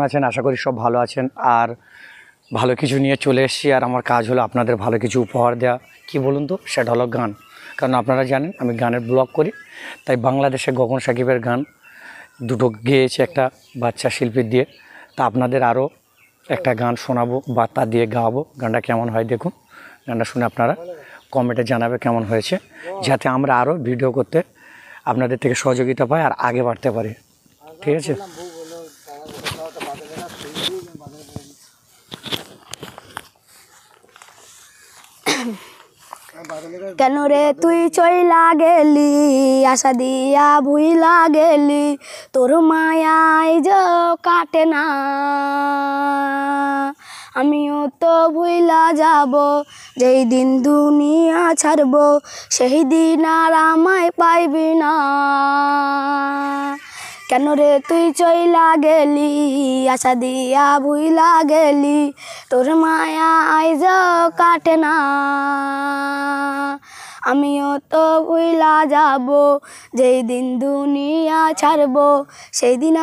আছেন, আশা করি সব ভালো আছেন। আর ভালো কিছু নিয়ে চলে এসেছি, আর আমার কাজ হলো আপনাদের ভালো কিছু উপহার দেওয়া। কি বলুন তো, সেটা হলো গান। কারণ আপনারা জানেন আমি গানের ব্লগ করি, তাই বাংলাদেশে গগন সাকিবের গান দুটো গেয়েছে একটা বাচ্চা শিল্পী দিয়ে। তা আপনাদের আরও একটা গান শোনাবো বা তা দিয়ে গাওয়াবো। গানটা কেমন হয় দেখুন, গানটা শুনে আপনারা কমেন্টে জানাবে কেমন হয়েছে, যাতে আমরা আরও ভিডিও করতে আপনাদের থেকে সহযোগিতা পাই আর আগে বাড়তে পারি। ঠিক আছে? কেন রে তুই চইলা গেলি, আশা দিয়া ভুইলা গেলি, তোর মায়ায় যে কাটে না। আমিও তো ভুইলা যাব, যেই দিন দুনিয়া ছাড়ব, সেই দিন আর আমায় পাইবি না। কেন রে তুই চইলা গেলি, আশা দিয়া ভুইলা গেলি, তোর মায়া আইজ কাটে না। আমিও তো ভুইলা যাব, যেই দিন দুনিয়া ছাড়ব, সেই দিন